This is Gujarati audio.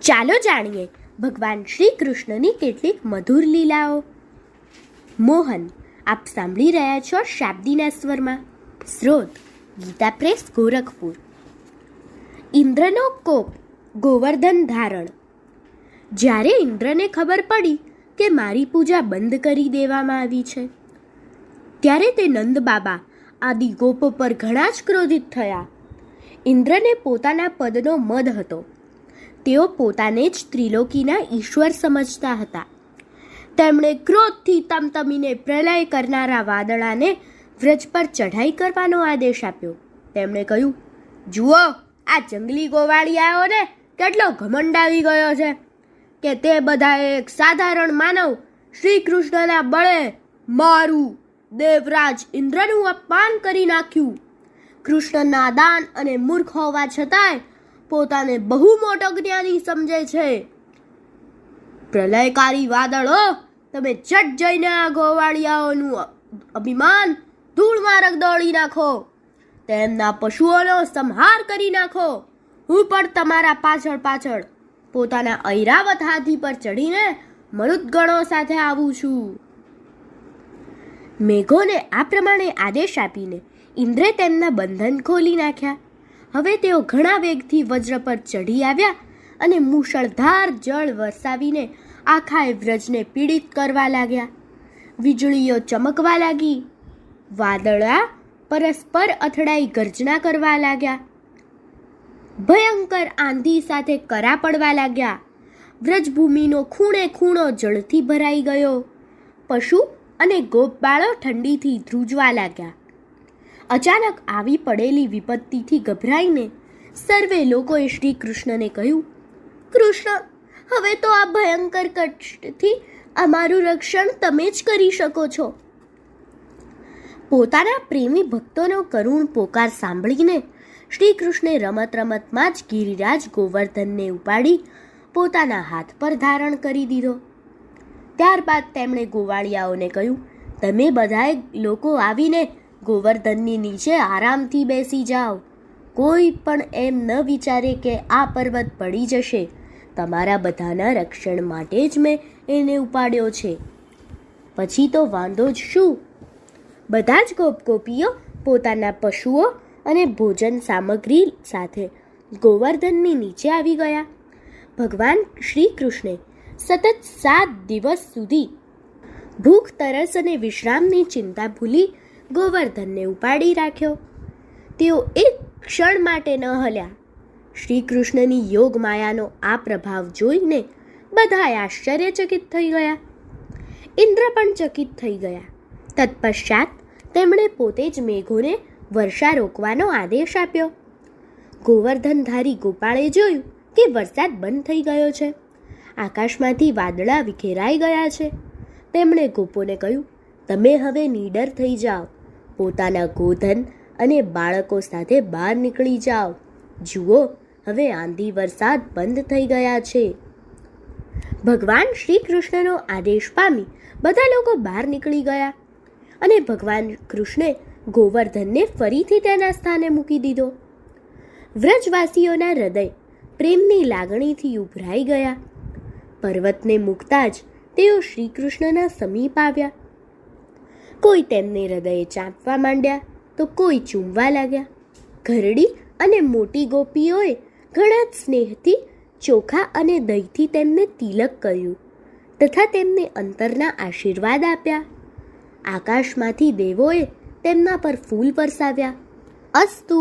ચાલો જાણીએ ભગવાન શ્રી કૃષ્ણની કેટલીક મધુર લીલાઓ. મોહન, આપ સાંભળી રહ્યા છો શાબ્દીના સ્વરમાં. સ્રોત ગીતા પ્રેસ, ગોરખપુર. ઇન્દ્રનો કોપ, ગોવર્ધન ધારણ. જ્યારે ઇન્દ્રને ખબર પડી કે મારી પૂજા બંધ કરી દેવામાં આવી છે, ત્યારે તે નંદ બાબા આદિ ગોપો પર ઘણા જ ક્રોધિત થયા. ઇન્દ્રને પોતાના પદનો મદ હતો. તેઓ પોતાને જ ત્રિલોકીના ઈશ્વર સમજતા હતા. તેમણે ક્રોધથી તમતમીને પ્રલય કરનારા વાદળાને વ્રજ પર ચઢાઈ કરવાનો આદેશ આપ્યો. તેમણે કહ્યું, જુઓ, આ જંગલી ગોવાળિયાઓને કેટલો ઘમંડ આવી ગયો છે કે તે બધાએ એક સાધારણ માનવ શ્રી કૃષ્ણના બળે મારું દેવરાજ ઇન્દ્રનું અપમાન કરી નાખ્યું. કૃષ્ણ નાદાન અને મૂર્ખ હોવા છતાંય પોતાને બહુ મોટો જ્ઞાની સમજે છે. પ્રલયકારી વાદળો, તમે ચટ જઈને આ ગોવાળિયાઓનું અભિમાન ધૂળમાં રગદોળી નાખો, તેમના પશુઓનો સંહાર કરી નાખો. હું પણ તમારા પાછળ પાછળ પોતાના ઐરાવત હાથી પર ચઢીને મરુદગણો સાથે આવું છું. મેઘોને આ પ્રમાણે આદેશ આપીને ઇન્દ્રે તેમના બંધન ખોલી નાખ્યા. હવે તેઓ ઘણા વેગથી વજ્ર પર ચઢી આવ્યા અને મુશળધાર જળ વરસાવીને આખાય વ્રજને પીડિત કરવા લાગ્યા. વીજળીઓ ચમકવા લાગી, વાદળા પરસ્પર અથડાઈ ગર્જના કરવા લાગ્યા, ભયંકર આંધી સાથે કરા પડવા લાગ્યા. વ્રજભૂમિનો ખૂણે ખૂણો જળથી ભરાઈ ગયો. પશુ અને ગોપબાળો ઠંડીથી ધ્રુજવા લાગ્યા. અચાનક આવી પડેલી વિપત્તિથી ગભરાઈને સર્વે લોકોએ શ્રી કૃષ્ણને કહ્યું, કૃષ્ણ, હવે તો આ ભયંકર કષ્ટથી અમારું રક્ષણ તમે જ કરી શકો છો. પોતાના પ્રેમી ભક્તોનો કરુણ પોકાર સાંભળીને શ્રી કૃષ્ણે રમત રમતમાં જ ગિરિરાજ ગોવર્ધનને ઉપાડી પોતાના હાથ પર ધારણ કરી દીધો. ત્યારબાદ તેમણે ગોવાળિયાઓને કહ્યું, તમે બધાએ લોકો આવીને ગોવર્ધનની નીચે આરામથી બેસી જાઓ. કોઈ પણ એમ ન વિચારે કે આ પર્વત પડી જશે. તમારા બધાના રક્ષણ માટે જ મેં એને ઉપાડ્યો છે. પછી તો વાંધો જ શું. બધા જ ગોપીઓ પોતાના પશુઓ અને ભોજન સામગ્રી સાથે ગોવર્ધનની નીચે આવી ગયા. ભગવાન શ્રી કૃષ્ણે સતત 7 દિવસ સુધી ભૂખ, તરસ અને વિશ્રામની ચિંતા ભૂલી ગોવર્ધનને ઉપાડી રાખ્યો. તેઓ એક ક્ષણ માટે ન હલ્યા. શ્રી કૃષ્ણની યોગ માયાનો આ પ્રભાવ જોઈને બધાએ આશ્ચર્યચકિત થઈ ગયા. ઇન્દ્ર પણ ચકિત થઈ ગયા. તત્પશ્ચાત તેમણે પોતે જ મેઘોને વર્ષા રોકવાનો આદેશ આપ્યો. ગોવર્ધનધારી ગોપાળે જોયું કે વરસાદ બંધ થઈ ગયો છે. આકાશમાંથી વાદળા વિખેરાઈ ગયા છે. તેમણે ગોપોને કહ્યું, તમે હવે નીડર થઈ જાઓ. પોતાના ગોધન અને બાળકો સાથે બહાર નીકળી જાઓ. જુઓ, હવે આંધી વરસાદ બંધ થઈ ગયા છે. ભગવાન શ્રી કૃષ્ણનો આદેશ પામી બધા લોકો બહાર નીકળી ગયા અને ભગવાન કૃષ્ણે ગોવર્ધનને ફરીથી તેના સ્થાને મૂકી દીધો. વ્રજવાસીઓના હૃદય પ્રેમની લાગણીથી ઉભરાઈ ગયા. પર્વતને મૂકતા જ તેઓ શ્રી કૃષ્ણના સમીપ આવ્યા. કોઈ તેમને હૃદયે ચાંપવા માંડ્યા તો કોઈ ચૂમવા લાગ્યા. ઘરડી અને મોટી ગોપીઓએ ઘણા જ સ્નેહથી ચોખા અને દહીંથી તેમને તિલક કર્યું તથા તેમને અંતરના આશીર્વાદ આપ્યા. આકાશમાંથી દેવોએ તેમના પર ફૂલ વરસાવ્યા. અસ્તુ.